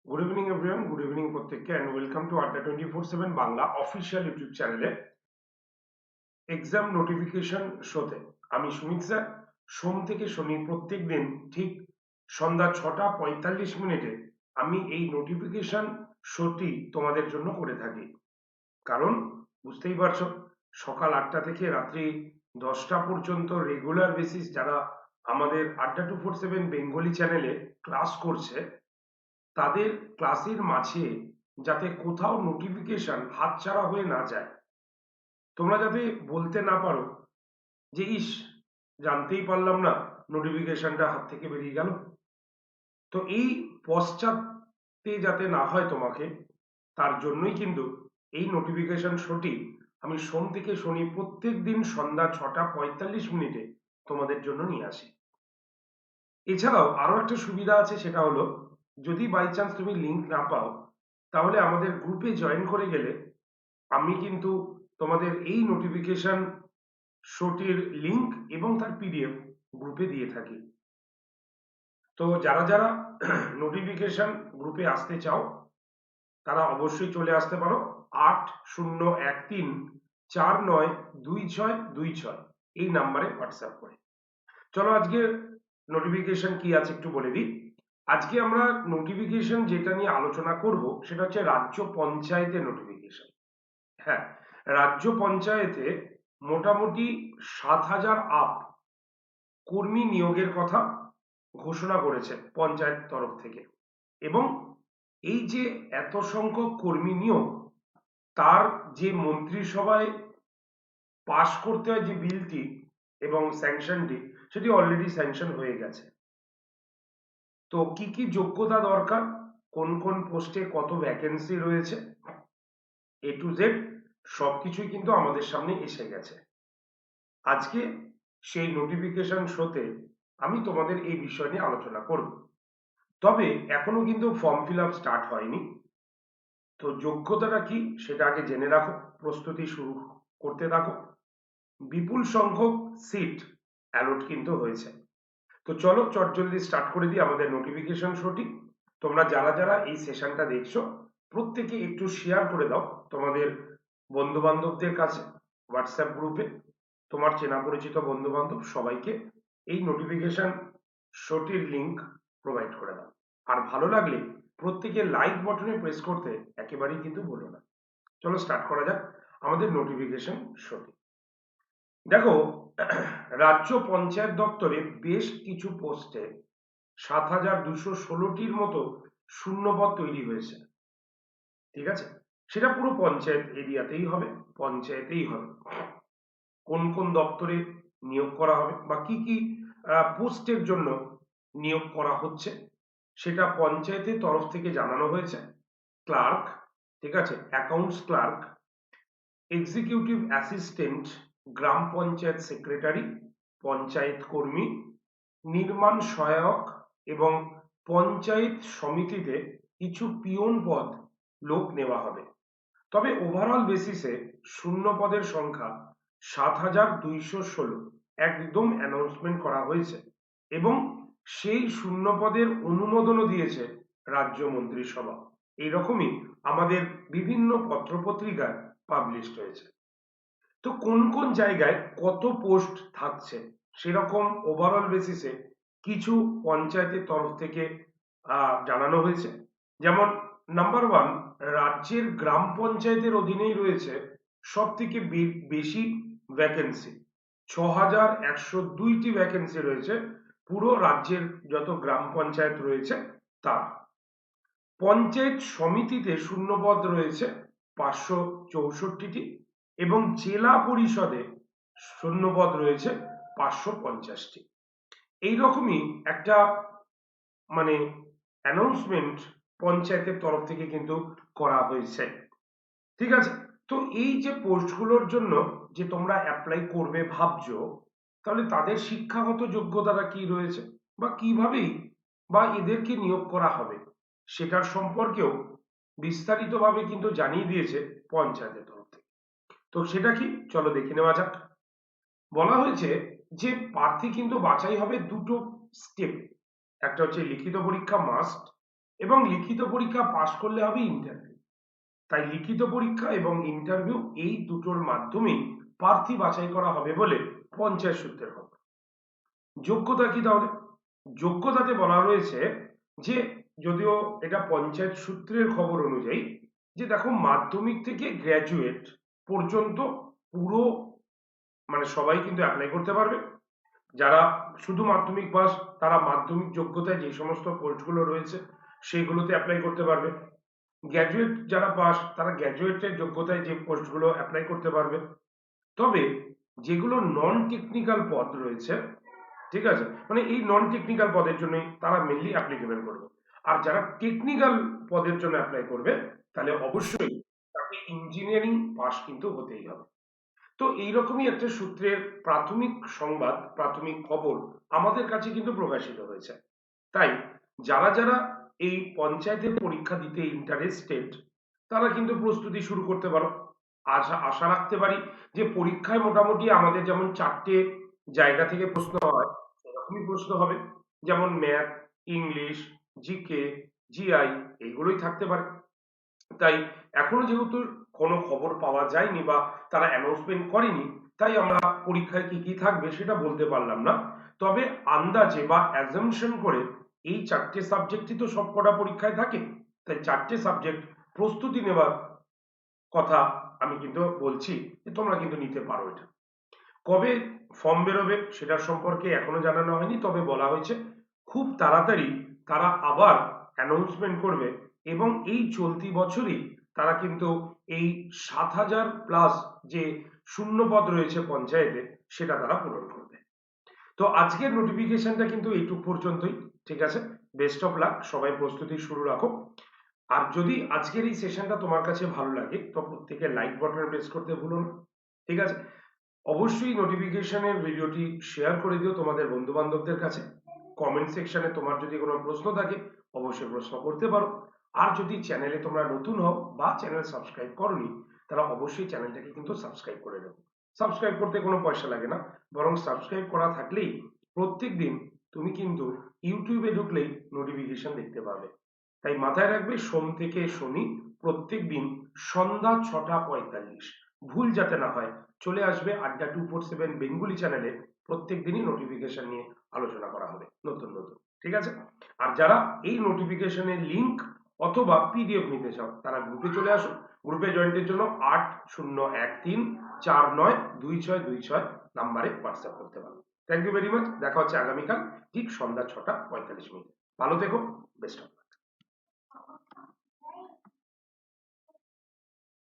Good evening everyone, good evening প্রত্যেককে and welcome to আড্ডা 24/7 Bangla official YouTube চ্যানেলে exam notification শোতে। আমি সুমিত স্যার সোম থেকে শনি প্রত্যেক দিন ঠিক সন্ধ্যা 6:45 আমি এই নোটিফিকেশন শোটি তোমাদের জন্য করে থাকি। কারণ বুঝতেই পারছো, সকাল 8টা থেকে রাত্রি 10টা পর্যন্ত রেগুলার বেসিস যারা আমাদের আড্ডা 247 বেঙ্গলি চ্যানেলে ক্লাস করছে, তাদের ক্লাসের মাঝে যাতে কোথাও নোটিফিকেশন হাতছাড়া হয়ে না যায়, তোমরা যাতে বলতে না পারো যে ইস, জানতেই পারলাম না, নোটিফিকেশনটা হাত থেকে বেরিয়ে গেল। তো এই পশ্চাতে যাতে না হয় তোমাকে, তার জন্যই কিন্তু এই নোটিফিকেশন শোটি আমি সোম থেকে শনি প্রত্যেক দিন সন্ধ্যা 6:45 তোমাদের জন্য নিয়ে আসি। এছাড়াও আরো একটা সুবিধা আছে, সেটা হলো যদি বাই চান্স তুমি লিঙ্ক না পাও, তাহলে আমাদের গ্রুপে জয়েন করে গেলে আমি কিন্তু তোমাদের এই নোটিফিকেশন শোটির লিংক এবং তার পিডিএফ গ্রুপে দিয়ে থাকি। তো যারা যারা নোটিফিকেশন গ্রুপে আসতে চাও, তারা অবশ্যই চলে আসতে পারো 8013492626 এই নাম্বারে হোয়াটসঅ্যাপ করে। চলো আজকে নোটিফিকেশন কি আছে একটু বলে দিই। আজকে আমরা নোটিফিকেশন যেটা নিয়ে আলোচনা করব সেটা হচ্ছে রাজ্য পঞ্চায়েতের নোটিফিকেশন। হ্যাঁ, রাজ্য পঞ্চায়েতে মোটামুটি 7,000 কর্মী নিয়োগের কথা ঘোষণা করেছে পঞ্চায়েত তরফ থেকে। এবং এই যে এত সংখ্যক কর্মী নিয়োগ, তার যে মন্ত্রিসভায় পাশ করতে হয় যে বিলটি এবং স্যাংশনটি, সেটি অলরেডি স্যাংশন হয়ে গেছে। তো কি কি যোগ্যতা দরকার, কোন কোন পোস্টে কত ভ্যাকেন্সি রয়েছে, এ টু জেড সবকিছুই কিন্তু আমাদের সামনে এসে গেছে। আজকে সেই নোটিফিকেশন শোতে আমি তোমাদের এই বিষয় নিয়ে আলোচনা করব। তবে এখনো কিন্তু ফর্ম ফিল আপ স্টার্ট হয়নি। তো যোগ্যতাটা কি সেটা আগে জেনে রাখো, প্রস্তুতি শুরু করতে থাকো। বিপুল সংখ্যক সিট অ্যালট কিন্তু হয়েছে। তো চলো চটজলদি স্টার্ট করে দিই আমাদের নোটিফিকেশন শোটি। তোমরা যারা যারা এই সেশনটা দেখছো, প্রত্যেকে একটু শেয়ার করে দাও তোমাদের বন্ধু বান্ধবদের কাছে, হোয়াটসঅ্যাপ গ্রুপে তোমার চেনা পরিচিত বন্ধু বান্ধব সবাইকে এই নোটিফিকেশন শোটির লিংক প্রোভাইড করে দাও। আর ভালো লাগলে প্রত্যেকে লাইক বাটনে প্রেস করতে একেবারেই কিন্তু বলো না। চলো স্টার্ট করা যাক আমাদের নোটিফিকেশন শোটি। দেখো, রাজ্য পঞ্চায়েত দপ্তরে বেশ কিছু পোস্টে 7,216টির মতো শূন্যপদ তৈরি হয়েছে। ঠিক আছে, সেটা পুরো পঞ্চায়েত এরিয়াতেই হবে, পঞ্চায়েতেই হবে। কোন কোন দপ্তরে নিয়োগ করা হবে বা কি কি পোস্টের জন্য নিয়োগ করা হচ্ছে, সেটা পঞ্চায়েতের তরফ থেকে জানানো হয়েছে। ক্লার্ক, ঠিক আছে, অ্যাকাউন্টস ক্লার্ক, এক্সিকিউটিভ অ্যাসিস্ট্যান্ট, গ্রাম পঞ্চায়েত সেক্রেটারি, পঞ্চায়েত কর্মী, নির্মাণ সহায়ক এবং পঞ্চায়েত সমিতিতে কিছু পিয়ন পদ লোক নেওয়া হবে। তবে ওভারঅল বেসিসে শূন্য পদের সংখ্যা 7,216 একদম অ্যানাউন্সমেন্ট করা হয়েছে। এবং সেই শূন্য পদের অনুমোদনও দিয়েছে রাজ্য মন্ত্রিসভা। এইরকমই আমাদের বিভিন্ন পত্রপত্রিকায় পাবলিশ হয়েছে। তো কোন কোন জায়গায় কত পোস্ট থাকছে সেরকম ওভারঅল বেসিসে কিছু পঞ্চায়েতের তরফ থেকে জানানো হয়েছে। যেমন নাম্বার ওয়ান, রাজ্যের গ্রাম পঞ্চায়েতের অধীনেই রয়েছে সব থেকে বেশি ভ্যাকেন্সি, 6,102টি ভ্যাকেন্সি রয়েছে পুরো রাজ্যের যত গ্রাম পঞ্চায়েত রয়েছে তার। পঞ্চায়েত সমিতিতে শূন্যপদ রয়েছে 564টি এবং জেলা পরিষদে শূন্যপদ রয়েছে 550টি। এইরকমই একটা মানে অ্যানাউন্সমেন্ট পঞ্চায়েতের তরফ থেকে কিন্তু করা হয়েছে। ঠিক আছে, তো এই যে পোস্টগুলোর জন্য যে তোমরা অ্যাপ্লাই করবে ভাবছো, তাহলে তাদের শিক্ষাগত যোগ্যতাটা কি রয়েছে বা কিভাবেই বা এদেরকে নিয়োগ করা হবে, সেটার সম্পর্কেও বিস্তারিতভাবে কিন্তু জানিয়ে দিয়েছে পঞ্চায়েতের তরফ থেকে। তো সেটা কি, চলো দেখে নেওয়া যাক। বলা হয়েছে যে প্রার্থী কিন্তু বাছাই হবে দুটো স্টেপ। একটা হচ্ছে লিখিত পরীক্ষা মাস্ট, এবং লিখিত পরীক্ষা পাশ করলে হবে ইন্টারভিউ। তাই লিখিত পরীক্ষা এবং ইন্টারভিউ এই দুটোর মাধ্যমেই প্রার্থী বাছাই করা হবে বলে পঞ্চায়েত সূত্রের খবর। যোগ্যতা কি তাহলে? যোগ্যতাতে বলা রয়েছে যে, যদিও এটা পঞ্চায়েত সূত্রের খবর অনুযায়ী, যে দেখো মাধ্যমিক থেকে গ্র্যাজুয়েট পর্যন্ত পুরো মানে সবাই কিন্তু অ্যাপ্লাই করতে পারবে। যারা শুধু মাধ্যমিক পাস তারা মাধ্যমিক যোগ্যতায় যে সমস্ত পোস্টগুলো রয়েছে সেইগুলোতে অ্যাপ্লাই করতে পারবে। গ্র্যাজুয়েট যারা পাস তারা গ্র্যাজুয়েটের যোগ্যতায় যে পোস্টগুলো অ্যাপ্লাই করতে পারবে। তবে যেগুলো নন টেকনিক্যাল পদ রয়েছে, ঠিক আছে, মানে এই নন টেকনিক্যাল পদের জন্যই তারা মেনলি অ্যাপ্লিকেবল করবে। আর যারা টেকনিক্যাল পদের জন্য অ্যাপ্লাই করবে তাহলে অবশ্যই তাকে ইঞ্জিনিয়ারিং পাস কিন্তু হতেই হবে। তো এইরকমই একটা সূত্রের প্রাথমিক সংবাদ, প্রাথমিক খবর আমাদের কাছে কিন্তু প্রকাশিত হয়েছে। তাই যারা যারা এই পঞ্চায়েতের পরীক্ষা দিতে ইন্টারেস্টেড তারা কিন্তু প্রস্তুতি শুরু করতে পারো। আশা রাখতে পারি যে পরীক্ষায় মোটামুটি আমাদের যেমন 4টে জায়গা থেকে প্রশ্ন হয় সেরকমই প্রশ্ন হবে, যেমন ম্যাথ, ইংলিশ, জিকে, জিআই এইগুলোই থাকতে পারে। তাই এখনো যেহেতু কোনো খবর পাওয়া যায়নি বা তারা অ্যানাউন্সমেন্ট করেনি, তাই আমরা পরীক্ষায় কি কি থাকবে সেটা বলতে পারলাম না। তবে আন্দাজে বা অ্যাজাম্পশন করে এই 4টে সাবজেক্টই তো সবকটা পরীক্ষায় থাকে, তাই 4টে সাবজেক্ট প্রস্তুতি নেওয়ার কথা আমি কিন্তু বলছি যে তোমরা কিন্তু নিতে পারো। এটা কবে ফর্ম বেরোবে সেটার সম্পর্কে এখনো জানানো হয়নি, তবে বলা হয়েছে খুব তাড়াতাড়ি তারা আবার অ্যানাউন্সমেন্ট করবে এবং এই চলতি বছরই তারা কিন্তু এই 7,000+ যে শূন্য পদ রয়েছে পঞ্চায়েতে সেটা তারা পূরণ করবে। তো আজকের নোটিফিকেশনটা কিন্তু এইটুক পর্যন্তই। ঠিক আছে, বেস্ট অফ লাক, সবাই প্রস্তুতি শুরু রাখো। আর যদি আজকের এই সেশনটা তোমার কাছে ভালো লাগে তো প্রত্যেকে লাইক বাটনে প্রেস করতে ভুলো না। ঠিক আছে, অবশ্যই নোটিফিকেশনের ভিডিওটি শেয়ার করে দিও তোমাদের বন্ধু বান্ধবদের কাছে। কমেন্ট সেকশনে তোমার যদি কোনো প্রশ্ন থাকে অবশ্যই প্রশ্ন করতে পারো। আর যদি চ্যানেলে তোমরা নতুন হও বা চ্যানেল সাবস্ক্রাইব করনি তারা অবশ্যই চ্যানেলটাকে কিন্তু সাবস্ক্রাইব করে নেবো। সাবস্ক্রাইব করতে কোনো পয়সা লাগে না, বরং সাবস্ক্রাইব করা থাকলেই প্রত্যেক দিন তুমি কিন্তু ইউটিউবে ঢুকলেই নোটিফিকেশন দেখতে পাবে। তাই মাথায় রাখবে, সোম থেকে শনি প্রত্যেক দিন সন্ধ্যা 6টা 45, ভুল যাতে না হয়, চলে আসবে আড্ডা 247 বেঙ্গলি চ্যানেলে। প্রত্যেক দিনই নোটিফিকেশন নিয়ে আলোচনা করা হবে নতুন নতুন। ঠিক আছে, আর যারা এই নোটিফিকেশনের লিংক অথবা পিডিএফ নিতে চাও তারা গ্রুপে চলে আসো। গ্রুপে জয়েন্টের জন্য 8013492626 নাম্বারে হোয়াটসঅ্যাপ করতে পারো। থ্যাংক ইউ ভেরি মাচ, দেখা হচ্ছে আগামীকাল ঠিক সন্ধ্যা 6টা 45। ভালো থেকো, বেস্ট অফ।